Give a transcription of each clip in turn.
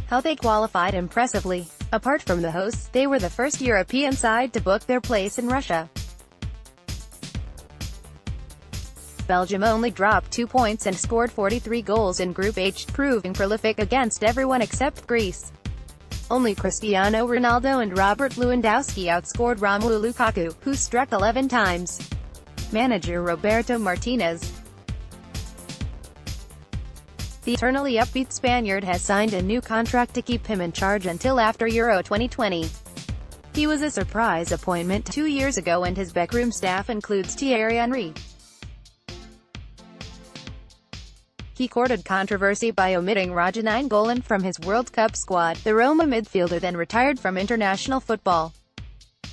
How they qualified impressively. Apart from the hosts, they were the first European side to book their place in Russia. Belgium only dropped 2 points and scored 43 goals in Group H, proving prolific against everyone except Greece. Only Cristiano Ronaldo and Robert Lewandowski outscored Romelu Lukaku, who struck 11 times. Manager Roberto Martinez. The eternally upbeat Spaniard has signed a new contract to keep him in charge until after Euro 2020. He was a surprise appointment 2 years ago, and his backroom staff includes Thierry Henry. He courted controversy by omitting Raja Nainggolan from his World Cup squad. The Roma midfielder then retired from international football.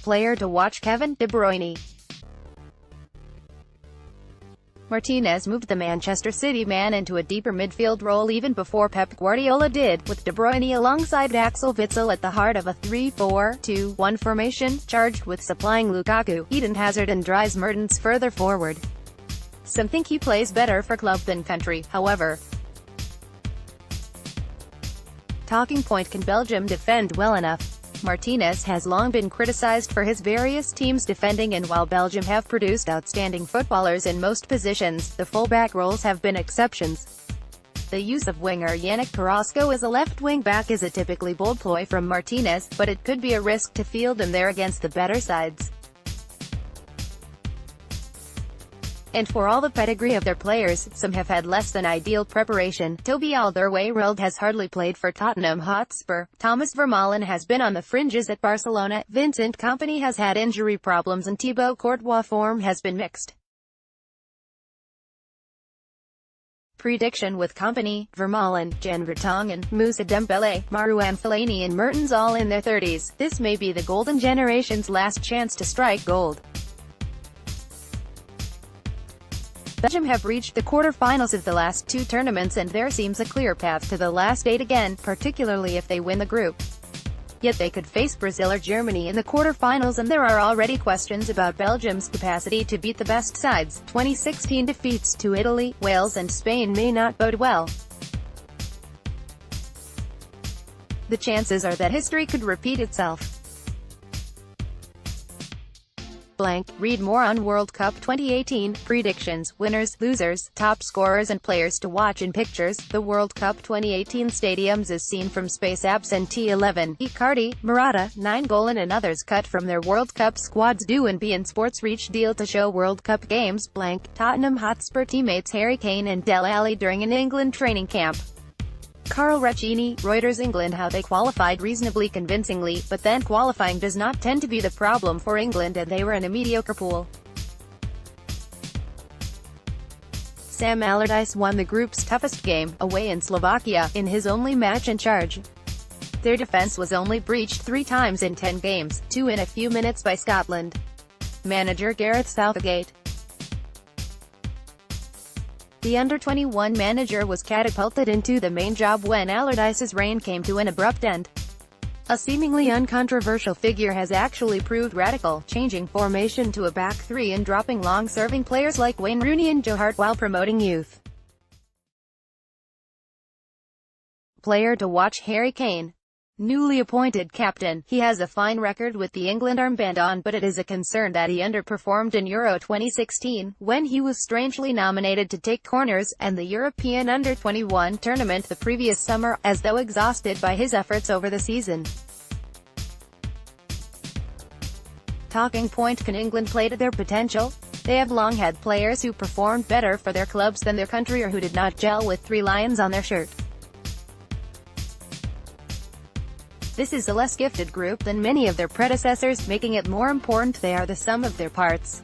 Player to watch: Kevin De Bruyne. Martinez moved the Manchester City man into a deeper midfield role even before Pep Guardiola did, with De Bruyne alongside Axel Witsel at the heart of a 3-4-2-1 formation, charged with supplying Lukaku, Eden Hazard and Dries Mertens further forward. Some think he plays better for club than country, however. Talking point: can Belgium defend well enough? Martinez has long been criticized for his various teams' defending, and while Belgium have produced outstanding footballers in most positions, the fullback roles have been exceptions. The use of winger Yannick Carrasco as a left wing-back is a typically bold ploy from Martinez, but it could be a risk to field him there against the better sides. And for all the pedigree of their players, some have had less than ideal preparation. Toby Alderweireld has hardly played for Tottenham Hotspur. Thomas Vermaelen has been on the fringes at Barcelona. Vincent Kompany has had injury problems, and Thibaut Courtois' form has been mixed. Prediction: with Kompany, Vermaelen, Jan Vertonghen, Moussa Dembele, Marouane Fellaini and Mertens all in their 30s, this may be the golden generation's last chance to strike gold. Belgium have reached the quarter-finals of the last 2 tournaments, and there seems a clear path to the last 8 again, particularly if they win the group. Yet they could face Brazil or Germany in the quarter-finals, and there are already questions about Belgium's capacity to beat the best sides. 2016 defeats to Italy, Wales and Spain may not bode well. The chances are that history could repeat itself. Read more on World Cup 2018, predictions, winners, losers, top scorers and players to watch in pictures. The World Cup 2018 stadiums as seen from Space Apps and T11. Icardi, Morata, Nainggolan and others cut from their World Cup squads due in beIN Sports Reach deal to show World Cup games. Tottenham Hotspur teammates Harry Kane and Dele Alli during an England training camp. Carl Recchini, Reuters. England: how they qualified reasonably convincingly, but then qualifying does not tend to be the problem for England, and they were in a mediocre pool. Sam Allardyce won the group's toughest game, away in Slovakia, in his only match in charge. Their defence was only breached 3 times in 10 games, 2 in a few minutes by Scotland. Manager Gareth Southgate. The under-21 manager was catapulted into the main job when Allardyce's reign came to an abrupt end. A seemingly uncontroversial figure has actually proved radical, changing formation to a back 3 and dropping long-serving players like Wayne Rooney and Joe Hart while promoting youth. Player to watch: Harry Kane. Newly appointed captain, he has a fine record with the England armband on, but it is a concern that he underperformed in Euro 2016, when he was strangely nominated to take corners, and the European Under-21 tournament the previous summer, as though exhausted by his efforts over the season. Talking point: can England play to their potential? They have long had players who performed better for their clubs than their country, or who did not gel with 3 lions on their shirt. This is a less gifted group than many of their predecessors, making it more important they are the sum of their parts.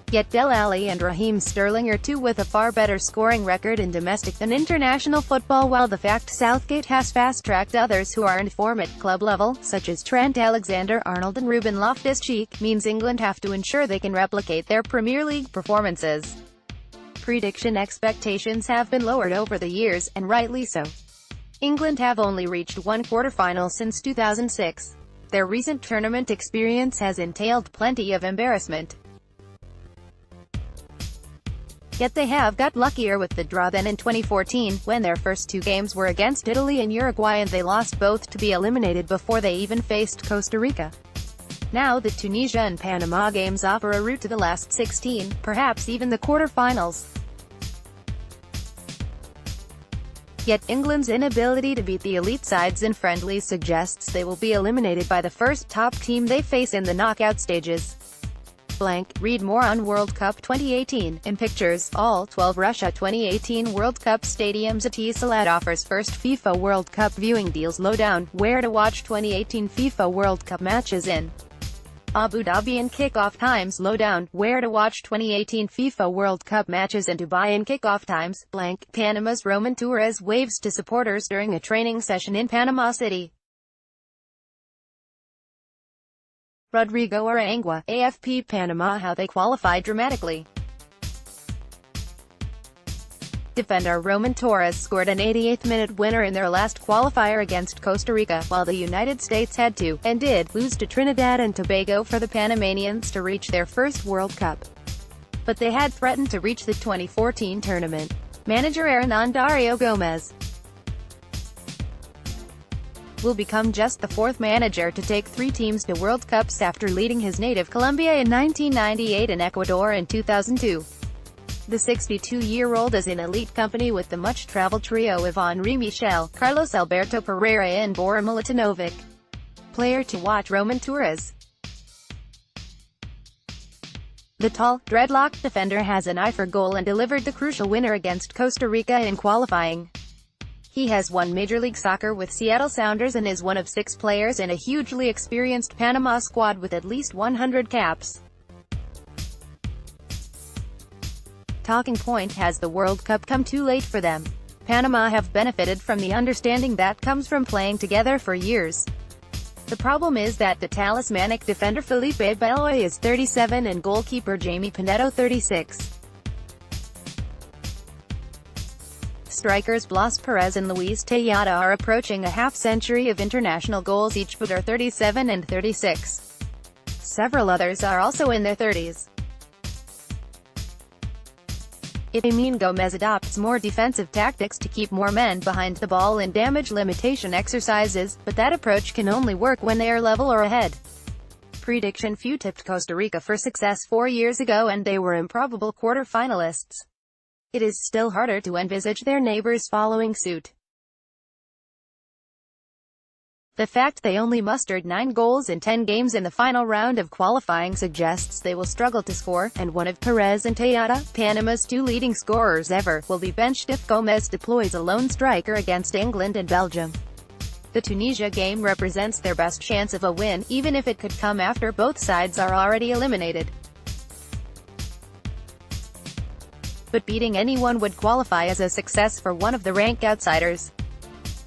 Yet Dele Alli and Raheem Sterling are 2 with a far better scoring record in domestic than international football, while the fact Southgate has fast-tracked others who are in form at club level, such as Trent Alexander-Arnold and Ruben Loftus-Cheek, means England have to ensure they can replicate their Premier League performances. Prediction: expectations have been lowered over the years, and rightly so. England have only reached 1 quarter-final since 2006. Their recent tournament experience has entailed plenty of embarrassment. Yet they have got luckier with the draw than in 2014, when their first two games were against Italy and Uruguay and they lost both to be eliminated before they even faced Costa Rica. Now the Tunisia and Panama games offer a route to the last 16, perhaps even the quarter-finals. Yet England's inability to beat the elite sides in friendlies suggests they will be eliminated by the first top team they face in the knockout stages. Read more on World Cup 2018, in pictures, all 12 Russia 2018 World Cup stadiums. Etisalat offers first FIFA World Cup viewing deals. Lowdown, where to watch 2018 FIFA World Cup matches in Abu Dhabi and kickoff times. Lowdown, where to watch 2018 FIFA World Cup matches in Dubai and kickoff times. Panama's Roman Torres waves to supporters during a training session in Panama City. Rodrigo Arangua, AFP Panama, how they qualified dramatically. Defender Roman Torres scored an 88th-minute winner in their last qualifier against Costa Rica, while the United States had to, and did, lose to Trinidad and Tobago for the Panamanians to reach their first World Cup. But they had threatened to reach the 2014 tournament. Manager Hernando Gomez will become just the fourth manager to take 3 teams to World Cups after leading his native Colombia in 1998 and Ecuador in 2002. The 62-year-old is in elite company with the much-traveled trio of Henri Michel, Carlos Alberto Pereira and Bora Milutinovic. Player to watch: Roman Torres. The tall, dreadlocked defender has an eye for goal and delivered the crucial winner against Costa Rica in qualifying. He has won Major League Soccer with Seattle Sounders and is one of 6 players in a hugely experienced Panama squad with at least 100 caps. Talking point: has the World Cup come too late for them? Panama have benefited from the understanding that comes from playing together for years. The problem is that the talismanic defender Felipe Beloy is 37 and goalkeeper Jamie Pinedo 36. Strikers Blas Perez and Luis Tejada are approaching a half-century of international goals each, but are 37 and 36. Several others are also in their 30s. It may mean Gomez adopts more defensive tactics to keep more men behind the ball in damage limitation exercises, but that approach can only work when they are level or ahead. Prediction: few tipped Costa Rica for success 4 years ago and they were improbable quarter-finalists. It is still harder to envisage their neighbors following suit. The fact they only mustered 9 goals in 10 games in the final round of qualifying suggests they will struggle to score, and one of Perez and Tejada, Panama's 2 leading scorers ever, will be benched if Gomez deploys a lone striker against England and Belgium. The Tunisia game represents their best chance of a win, even if it could come after both sides are already eliminated. But beating anyone would qualify as a success for one of the rank outsiders.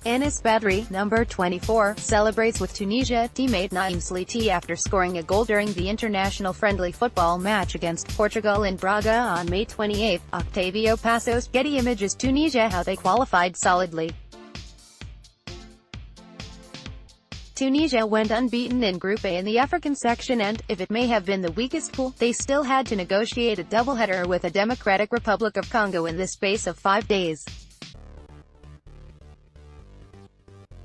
Anis Badri, number 24, celebrates with Tunisia teammate Naim Sliti after scoring a goal during the international friendly football match against Portugal in Braga on May 28. Octavio Passos, Getty Images. Tunisia, how they qualified solidly. Tunisia went unbeaten in Group A in the African section and, if it may have been the weakest pool, they still had to negotiate a doubleheader with the Democratic Republic of Congo in the space of 5 days.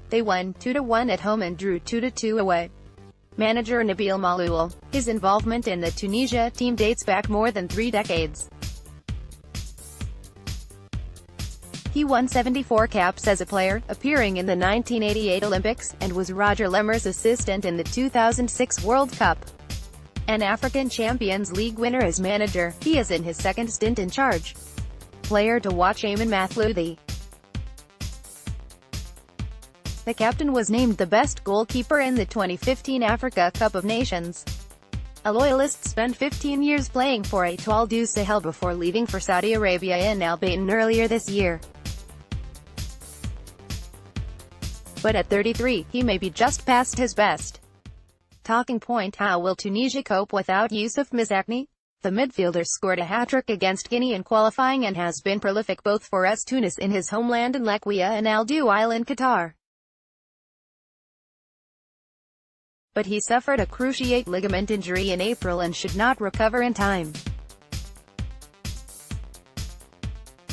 They won 2-1 at home and drew 2-2 away. Manager Nabil Maloul. His involvement in the Tunisia team dates back more than 3 decades. He won 74 caps as a player, appearing in the 1988 Olympics, and was Roger Lemmer's assistant in the 2006 World Cup. An African Champions League winner as manager, he is in his 2nd stint in charge. Player to watch: Ayman Mathlouthi. The captain was named the best goalkeeper in the 2015 Africa Cup of Nations. A loyalist, spent 15 years playing for Etoile du Sahel before leaving for Saudi Arabia in Al Bayt earlier this year. But at 33, he may be just past his best. Talking point: how will Tunisia cope without Youssouf Mzakni? The midfielder scored a hat-trick against Guinea in qualifying and has been prolific both for AS Tunis in his homeland and Lequia and Al Duhail in Qatar. But he suffered a cruciate ligament injury in April and should not recover in time.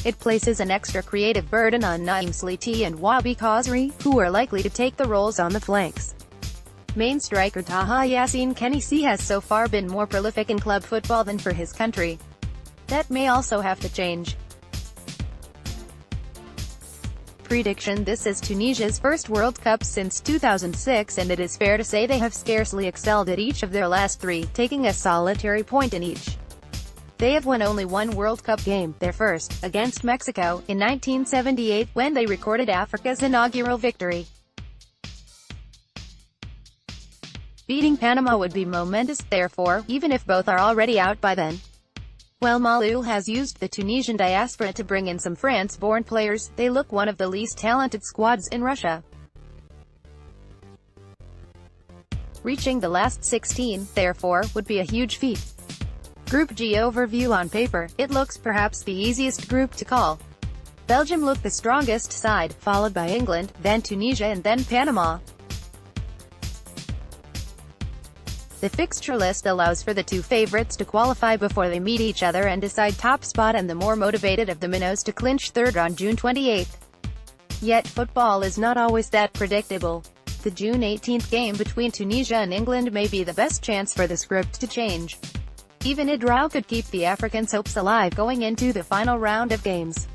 It places an extra creative burden on Naeem Sliti and Wabi Khazri, who are likely to take the roles on the flanks. Main striker Taha Yassin Kennisi has so far been more prolific in club football than for his country. That may also have to change. Prediction: this is Tunisia's first World Cup since 2006, and it is fair to say they have scarcely excelled at each of their last three, taking a solitary point in each. They have won only one World Cup game, their first, against Mexico, in 1978, when they recorded Africa's inaugural victory. Beating Panama would be momentous, therefore, even if both are already out by then. While Malou has used the Tunisian diaspora to bring in some France-born players, they look one of the least talented squads in Russia. Reaching the last 16, therefore, would be a huge feat. Group G overview: on paper, it looks perhaps the easiest group to call. Belgium look the strongest side, followed by England, then Tunisia and then Panama. The fixture list allows for the two favorites to qualify before they meet each other and decide top spot, and the more motivated of the minnows to clinch third on June 28. Yet, football is not always that predictable. The June 18th game between Tunisia and England may be the best chance for the script to change. Even a draw could keep the Africans' hopes alive going into the final round of games.